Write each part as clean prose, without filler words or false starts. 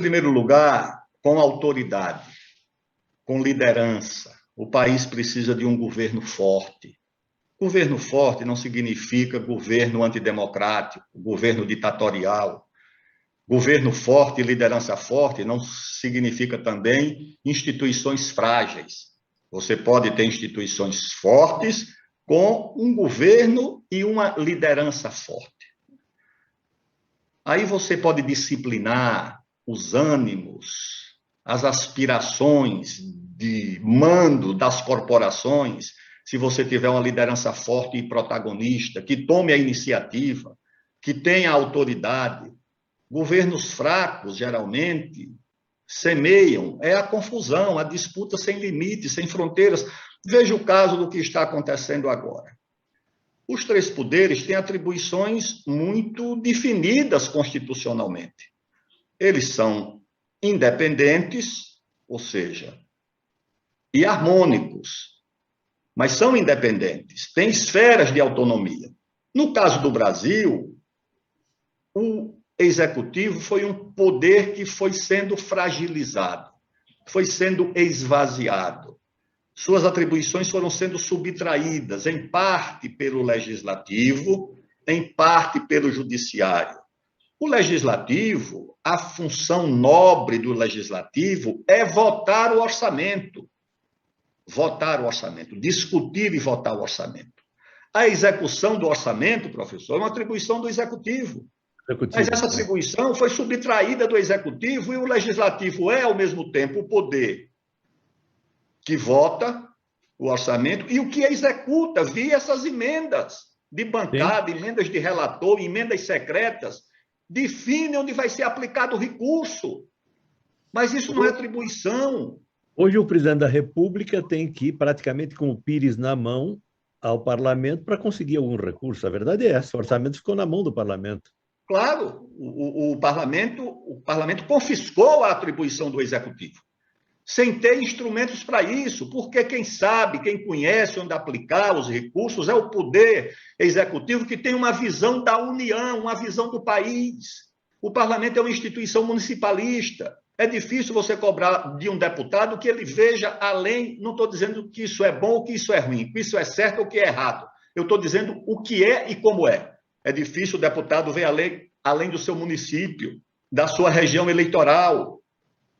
primeiro lugar, com autoridade, com liderança. O país precisa de um governo forte. Governo forte não significa governo antidemocrático, governo ditatorial. Governo forte e liderança forte não significa também instituições frágeis. Você pode ter instituições fortes com um governo e uma liderança forte. Aí você pode disciplinar os ânimos, as aspirações de mando das corporações, se você tiver uma liderança forte e protagonista, que tome a iniciativa, que tenha autoridade. Governos fracos, geralmente, semeiam, a confusão, a disputa sem limites, sem fronteiras. Veja o caso do que está acontecendo agora. Os três poderes têm atribuições muito definidas constitucionalmente. Eles são independentes, ou seja, e harmônicos, mas são independentes, têm esferas de autonomia. No caso do Brasil, o executivo foi um poder que foi sendo fragilizado, foi sendo esvaziado. Suas atribuições foram sendo subtraídas, em parte pelo legislativo, em parte pelo judiciário. O legislativo, a função nobre do legislativo é votar o orçamento. Votar o orçamento, discutir e votar o orçamento. A execução do orçamento, professor, é uma atribuição do executivo. Mas essa atribuição foi subtraída do executivo e o legislativo é, ao mesmo tempo, o poder que vota o orçamento e o que executa via essas emendas de bancada, emendas de relator, emendas secretas, define onde vai ser aplicado o recurso. Mas isso não é atribuição. Hoje o presidente da República tem que ir praticamente com o pires na mão ao parlamento para conseguir algum recurso. A verdade é essa, o orçamento ficou na mão do parlamento. Claro, o parlamento confiscou a atribuição do executivo, sem ter instrumentos para isso, porque quem sabe, quem conhece onde aplicar os recursos é o poder executivo que tem uma visão da União, uma visão do país. O parlamento é uma instituição municipalista. É difícil você cobrar de um deputado que ele veja além, não estou dizendo que isso é bom ou que isso é ruim, que isso é certo ou que é errado. Eu estou dizendo o que é e como é. É difícil o deputado ver além do seu município, da sua região eleitoral,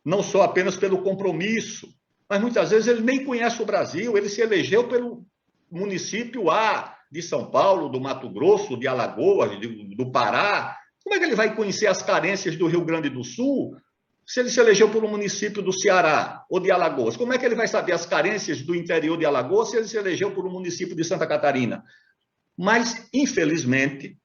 não só apenas pelo compromisso, mas muitas vezes ele nem conhece o Brasil, ele se elegeu pelo município A de São Paulo, do Mato Grosso, de Alagoas, do Pará. Como é que ele vai conhecer as carências do Rio Grande do Sul se ele se elegeu por um município do Ceará ou de Alagoas? Como é que ele vai saber as carências do interior de Alagoas se ele se elegeu por um município de Santa Catarina? Mas, infelizmente,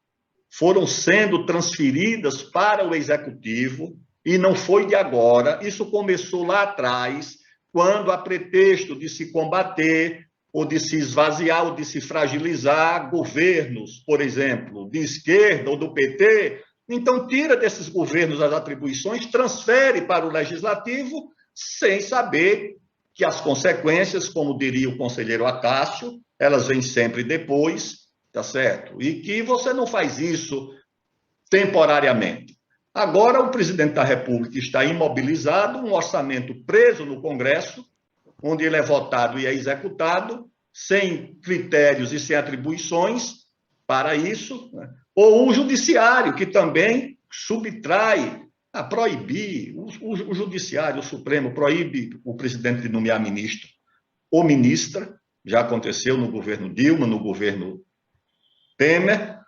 foram sendo transferidas para o executivo e não foi de agora. Isso começou lá atrás, quando, a pretexto de se combater ou de se esvaziar ou de se fragilizar governos, por exemplo, de esquerda ou do PT, então tira desses governos as atribuições, transfere para o legislativo, sem saber que as consequências, como diria o conselheiro Acácio, elas vêm sempre depois, tá certo? E que você não faz isso temporariamente. Agora, o presidente da República está imobilizado, um orçamento preso no Congresso, onde ele é votado e é executado, sem critérios e sem atribuições para isso, né? Ou o judiciário, que também subtrai, proibir, o judiciário, o Supremo, proíbe o presidente de nomear ministro ou ministra, já aconteceu no governo Dilma, no governo Temer,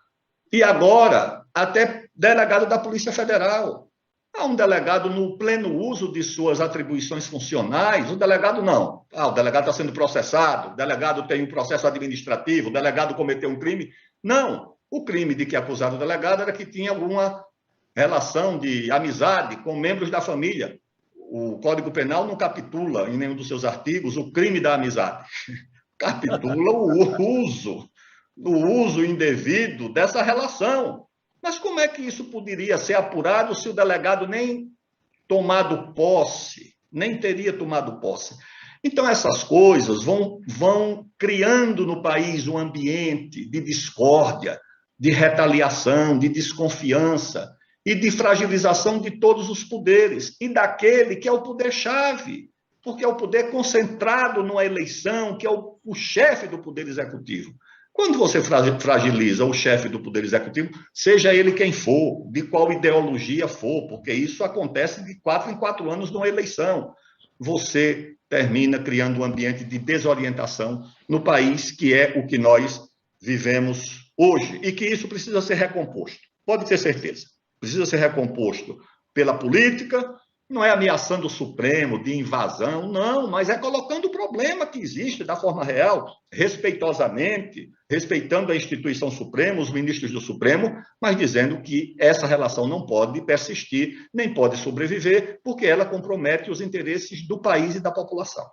e agora até delegado da Polícia Federal. Há um delegado no pleno uso de suas atribuições funcionais, o delegado não. O delegado está sendo processado, o delegado tem um processo administrativo, o delegado cometeu um crime. Não, o crime de que acusado o delegado era que tinha alguma relação de amizade com membros da família. O Código Penal não capitula, em nenhum dos seus artigos, o crime da amizade. Capitula o uso indevido dessa relação. Mas como é que isso poderia ser apurado se o delegado nem tomado posse, nem teria tomado posse? Então, essas coisas vão criando no país um ambiente de discórdia, de retaliação, de desconfiança. e de fragilização de todos os poderes, e daquele que é o poder-chave, porque é o poder concentrado numa eleição, que é o chefe do poder executivo. Quando você fragiliza o chefe do poder executivo, seja ele quem for, de qual ideologia for, porque isso acontece de 4 em 4 anos numa eleição, você termina criando um ambiente de desorientação no país, que é o que nós vivemos hoje, e que isso precisa ser recomposto. Pode ter certeza. Precisa ser recomposto pela política, não é ameaçando o Supremo de invasão, não, mas é colocando o problema que existe da forma real, respeitosamente, respeitando a instituição Suprema, os ministros do Supremo, mas dizendo que essa relação não pode persistir, nem pode sobreviver, porque ela compromete os interesses do país e da população.